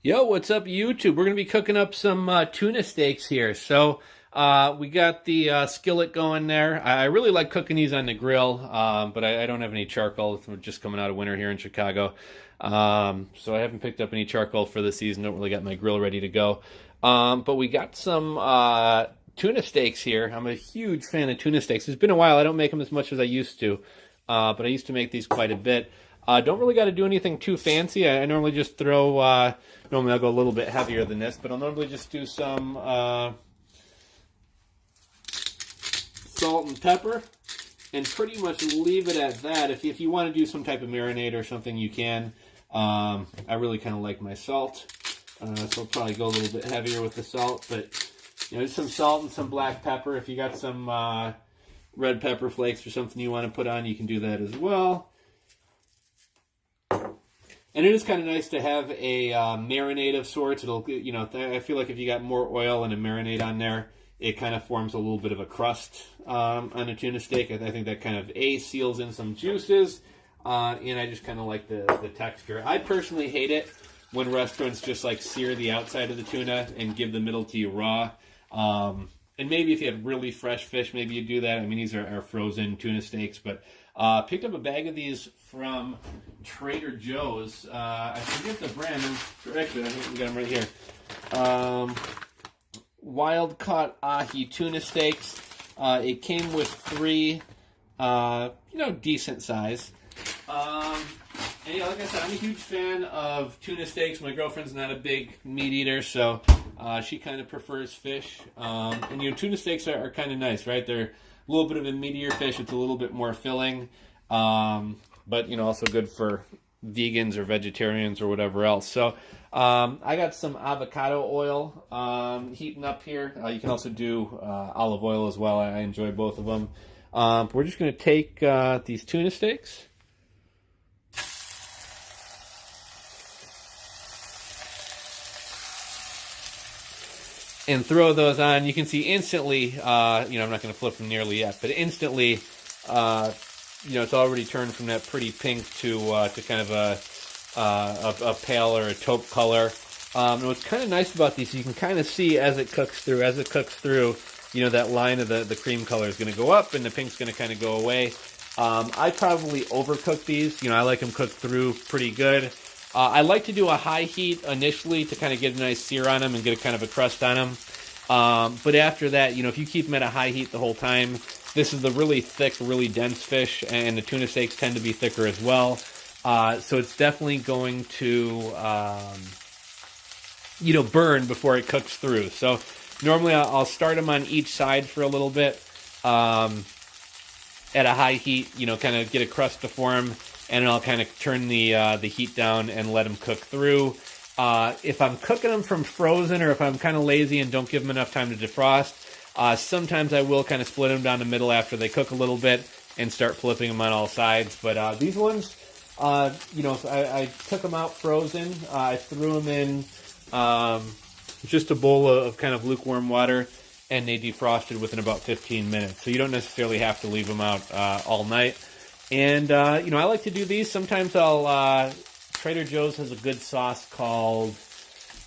Yo, what's up, YouTube? We're gonna be cooking up some tuna steaks here. So we got the skillet going there. I really like cooking these on the grill, but I don't have any charcoal. We're just coming out of winter here in Chicago, so I haven't picked up any charcoal for the season. Don't really got my grill ready to go. But we got some tuna steaks here. I'm a huge fan of tuna steaks. It's been a while. I don't make them as much as I used to, but I used to make these quite a bit. Don't really got to do anything too fancy. I normally just throw, normally I'll go a little bit heavier than this, but I'll normally just do some salt and pepper and pretty much leave it at that. If you want to do some type of marinade or something, you can. I really kind of like my salt, so I'll probably go a little bit heavier with the salt, but just some salt and some black pepper. If you got some red pepper flakes or something you want to put on, you can do that as well. And it is kind of nice to have a marinade of sorts. It'll, I feel like if you got more oil and a marinade on there, it kind of forms a little bit of a crust on a tuna steak. I think that kind of seals in some juices, and I just kind of like the texture. I personally hate it when restaurants just like sear the outside of the tuna and give the middle to you raw. And maybe if you had really fresh fish, maybe you do that. I mean, these are frozen tuna steaks, but picked up a bag of these from Trader Joe's. I forget the brand. Actually, I think we got them right here. Wild Caught Ahi tuna steaks. It came with 3, decent size. And like I said, I'm a huge fan of tuna steaks. My girlfriend's not a big meat eater, so she kind of prefers fish. And tuna steaks are kind of nice, right? They're a little bit of a meatier fish. It's a little bit more filling, but also good for vegans or vegetarians or whatever else. So I got some avocado oil heating up here. You can also do olive oil as well. I enjoy both of them. We're just going to take these tuna steaks. And throw those on. You can see instantly, I'm not going to flip them nearly yet, but instantly, it's already turned from that pretty pink to kind of a pale or a taupe color. And what's kind of nice about these, you can kind of see as it cooks through, that line of the cream color is going to go up and the pink's going to kind of go away. I probably overcook these. I like them cooked through pretty good. I like to do a high heat initially to kind of get a nice sear on them and get a kind of a crust on them. But after that, if you keep them at a high heat the whole time, this is the really thick, really dense fish, and the tuna steaks tend to be thicker as well. So it's definitely going to, burn before it cooks through. So normally I'll start them on each side for a little bit at a high heat, kind of get a crust to form. And I'll kind of turn the heat down and let them cook through. If I'm cooking them from frozen, or if I'm kind of lazy and don't give them enough time to defrost, sometimes I will kind of split them down the middle after they cook a little bit and start flipping them on all sides. But these ones, I took them out frozen. I threw them in just a bowl of kind of lukewarm water, and they defrosted within about 15 minutes. So you don't necessarily have to leave them out all night. And, I like to do these. Sometimes Trader Joe's has a good sauce called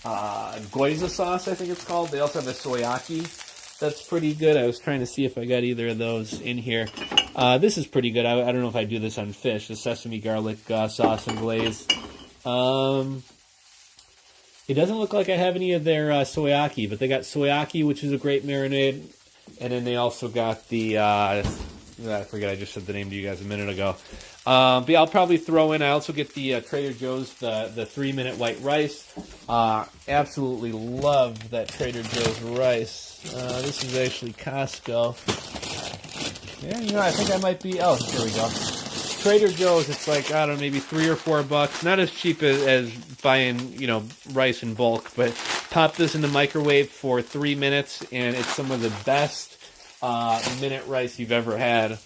Goiza sauce, I think it's called. They also have a soyaki that's pretty good. I was trying to see if I got either of those in here. This is pretty good. I don't know if I do this on fish, the sesame garlic sauce and glaze. It doesn't look like I have any of their soyaki, but they got soyaki, which is a great marinade. And then they also got the... I forget, I just said the name to you guys a minute ago. But yeah, I'll probably throw in, I also get the Trader Joe's, the 3-minute white rice. Absolutely love that Trader Joe's rice. This is actually Costco. Yeah, I think I might be, oh, here we go. Trader Joe's, it's like, I don't know, maybe $3 or $4. Not as cheap as buying, rice in bulk, but pop this in the microwave for 3 minutes, and it's some of the best minute rice you've ever had.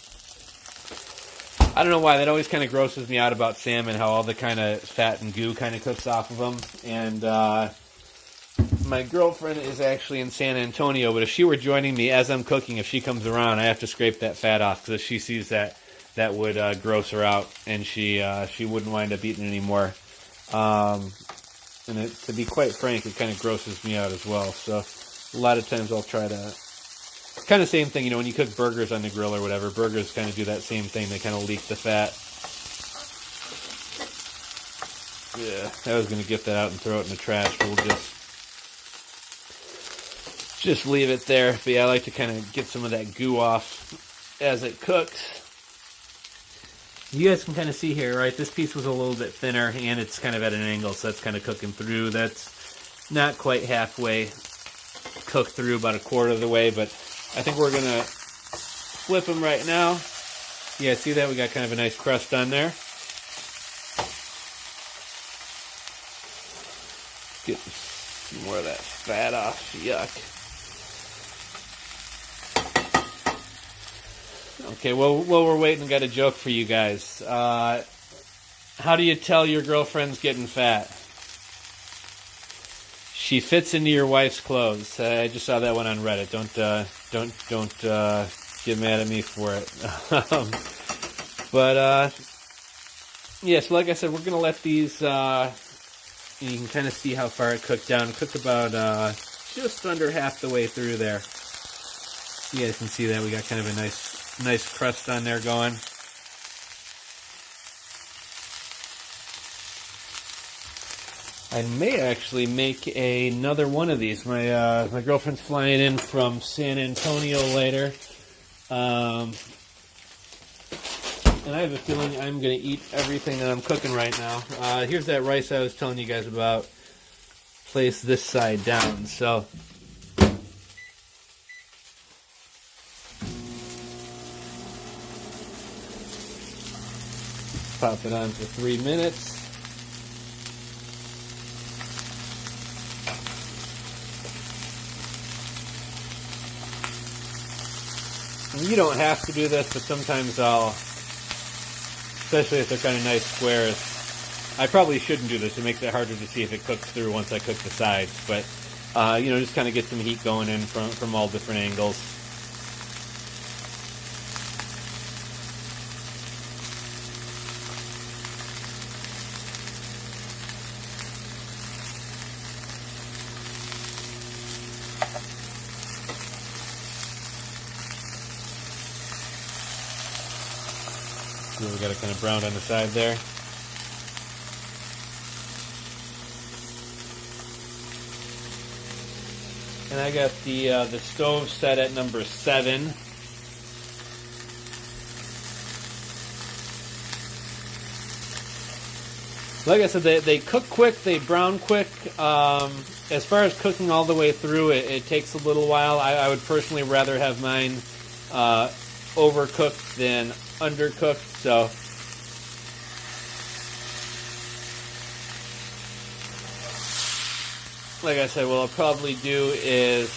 I don't know why, that always kind of grosses me out about salmon, how all the kind of fat and goo kind of cooks off of them. And my girlfriend is actually in San Antonio, but if she were joining me as I'm cooking, if she comes around, I have to scrape that fat off, because if she sees that, that would gross her out, and she wouldn't wind up eating anymore. And to be quite frank, it kind of grosses me out as well. So a lot of times I'll try to, kind of same thing, you know, when you cook burgers on the grill or whatever, burgers kind of do that same thing. They kind of leak the fat. Yeah, I was going to get that out and throw it in the trash, but we'll just leave it there. But yeah, I like to kind of get some of that goo off as it cooks. You guys can kind of see here, right? This piece was a little bit thinner, and it's kind of at an angle, so that's kind of cooking through. That's not quite halfway cooked through, about a quarter of the way, but I think we're going to flip them right now. Yeah, see that? We got kind of a nice crust on there. Get some more of that fat off. Yuck. Okay, well, while we're waiting, got a joke for you guys. How do you tell your girlfriend's getting fat? She fits into your wife's clothes. I just saw that one on Reddit. Don't get mad at me for it. Yeah. So like I said, we're gonna let these. You can kind of see how far it cooked down. It cooked about just under half the way through there. You guys can see that we got kind of a nice crust on there going. I may actually make another one of these. My girlfriend's flying in from San Antonio later, and I have a feeling I'm going to eat everything that I'm cooking right now. Here's that rice I was telling you guys about. Place this side down. So pop it on for 3 minutes. You don't have to do this, but sometimes I'll, especially if they're kind of nice squares. I probably shouldn't do this. It makes it harder to see if it cooks through once I cook the sides. But, you know, just kind of get some heat going in from all different angles. We got it kind of browned on the side there. And I got the stove set at number 7. Like I said, they cook quick, they brown quick. As far as cooking all the way through, it takes a little while. I would personally rather have mine overcooked than undercooked. So like I said, what I'll probably do is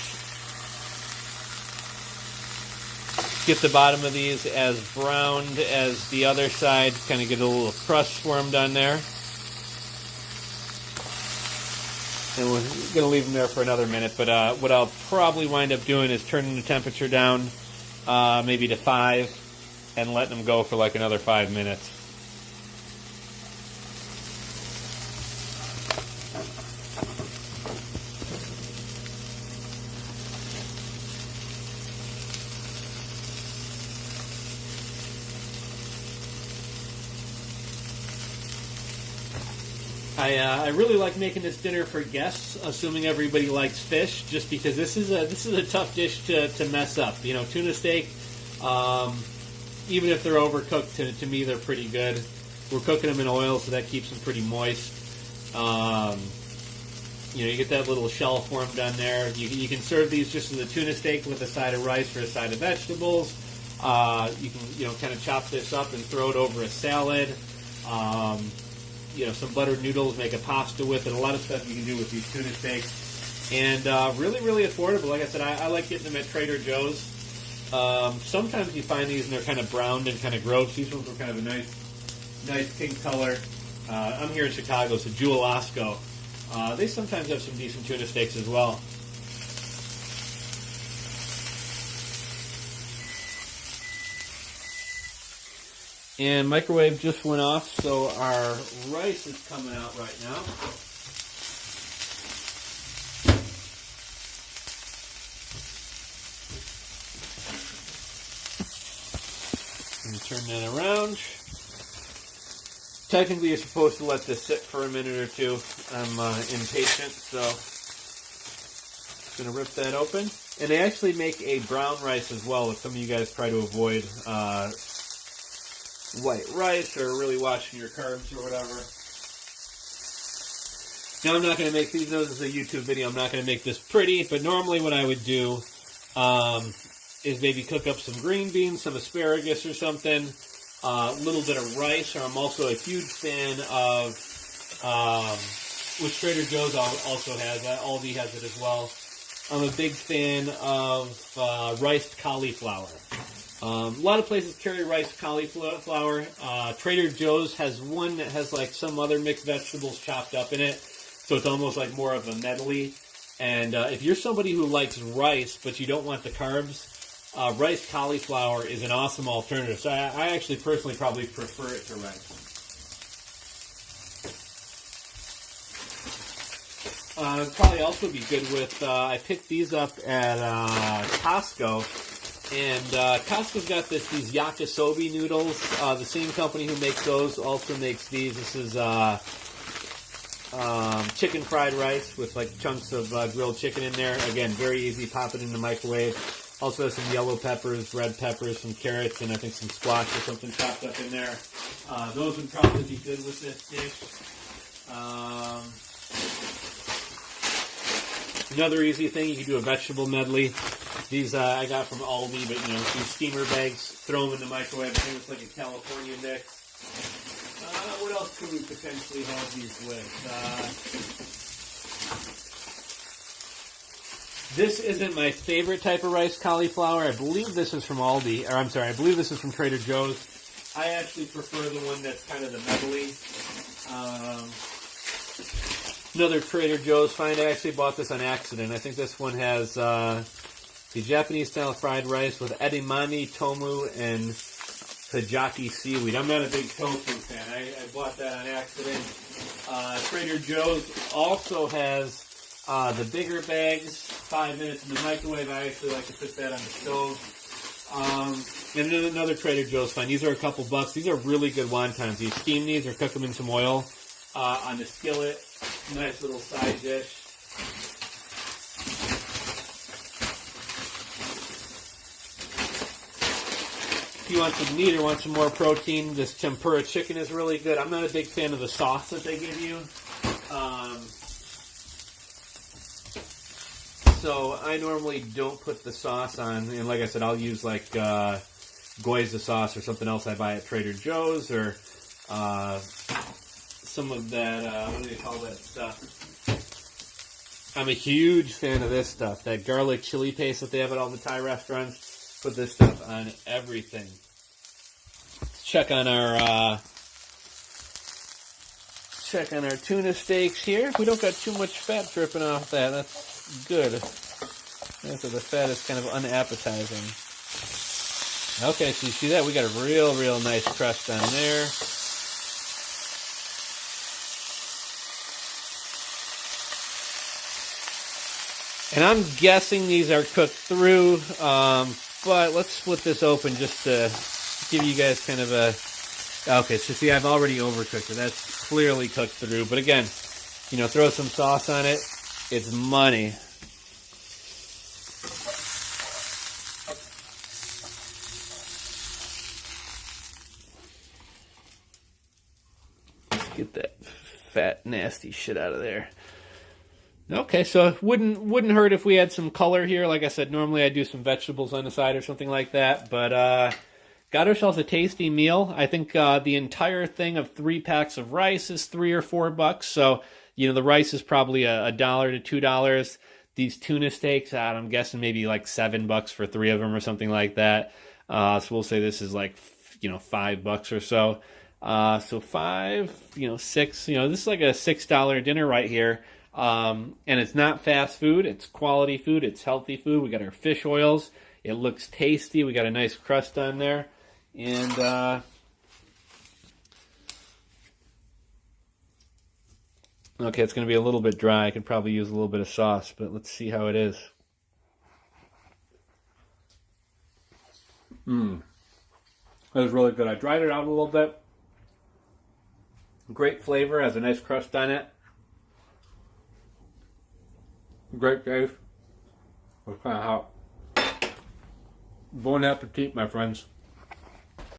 get the bottom of these as browned as the other side, kind of get a little crust formed on there. And we're going to leave them there for another minute, but what I'll probably wind up doing is turning the temperature down maybe to 5 and letting them go for like another 5 minutes. I really like making this dinner for guests, assuming everybody likes fish, just because this is a tough dish to mess up. You know, tuna steak, even if they're overcooked, to me they're pretty good. We're cooking them in oil, so that keeps them pretty moist. You know, you get that little shell formed on there. You can serve these just as a tuna steak with a side of rice or a side of vegetables. You can, kind of chop this up and throw it over a salad. Some buttered noodles, make a pasta with it. A lot of stuff you can do with these tuna steaks. And really, really affordable. Like I said, I like getting them at Trader Joe's. Sometimes you find these and they're kind of browned and kind of gross. These ones were kind of a nice pink color. I'm here in Chicago, so Jewel Osco. They sometimes have some decent tuna steaks as well. And microwave just went off, so our rice is coming out right now. turn that around. Technically, you're supposed to let this sit for a minute or two. I'm impatient, so I'm going to rip that open. And they actually make a brown rice as well, if some of you guys try to avoid white rice or really watching your carbs or whatever. Now, I'm not going to make these. This is a YouTube video. I'm not going to make this pretty, but normally what I would do is maybe cook up some green beans, some asparagus or something, a little bit of rice, or I'm also a huge fan of, which Trader Joe's also has, Aldi has it as well. I'm a big fan of riced cauliflower. A lot of places carry riced cauliflower. Trader Joe's has one that has like some other mixed vegetables chopped up in it, so it's almost like more of a medley. And if you're somebody who likes rice but you don't want the carbs, riced cauliflower is an awesome alternative. So I actually personally probably prefer it to rice. Probably also be good with, I picked these up at Costco, and Costco's got these yakisobe noodles. The same company who makes those also makes these. This is chicken fried rice with like chunks of grilled chicken in there. Again, very easy, pop it in the microwave. Also has some yellow peppers, red peppers, some carrots, and I think some squash or something chopped up in there. Those would probably be good with this dish. Another easy thing, you can do a vegetable medley. These I got from Aldi, but you know, these steamer bags, throw them in the microwave. I think it's like a California mix. What else could we potentially have these with? This isn't my favorite type of rice cauliflower. I believe this is from Aldi, or I'm sorry, I believe this is from Trader Joe's. I actually prefer the one that's kind of the medley. Another Trader Joe's find. I actually bought this on accident. I think this one has the Japanese-style fried rice with edamame, tomu, and Hajaki seaweed. I'm not a big tofu fan. I bought that on accident. Trader Joe's also has the bigger bags, 5 minutes in the microwave. I actually like to put that on the stove. And then another Trader Joe's find. These are a couple bucks. These are really good wontons. You steam these or cook them in some oil on the skillet. Nice little side dish. If you want some meat or want some more protein, this tempura chicken is really good. I'm not a big fan of the sauce that they give you. So I normally don't put the sauce on, and like I said, I'll use like Goiza sauce or something else I buy at Trader Joe's, or some of that, what do they call that stuff? I'm a huge fan of this stuff, that garlic chili paste that they have at all the Thai restaurants. Put this stuff on everything. Let's check on our tuna steaks here. We don't got too much fat dripping off that. That's good. So the fat is kind of unappetizing. Okay, so you see that? We got a real nice crust on there. And I'm guessing these are cooked through, but let's split this open just to give you guys kind of a... Okay, so see, I've already overcooked it. That's clearly cooked through. But again, you know, throw some sauce on it. It's money. Let's get that fat, nasty shit out of there. Okay, so it wouldn't hurt if we had some color here. Like I said, normally I do some vegetables on the side or something like that. But got ourselves a tasty meal. I think the entire thing of 3 packs of rice is $3 or $4. So, you know, the rice is probably $1 to $2. These tuna steaks, I'm guessing maybe like $7 for 3 of them or something like that. So we'll say this is like, you know, $5 or so. So 5, you know, 6. You know, this is like a $6 dinner right here. And it's not fast food, it's quality food, it's healthy food. We got our fish oils, it looks tasty, we got a nice crust on there, and okay, it's going to be a little bit dry. I could probably use a little bit of sauce, but let's see how it is. It was really good. I dried it out a little bit. Great flavor, has a nice crust on it. Great taste. It's kind of hot. Bon appetit, my friends.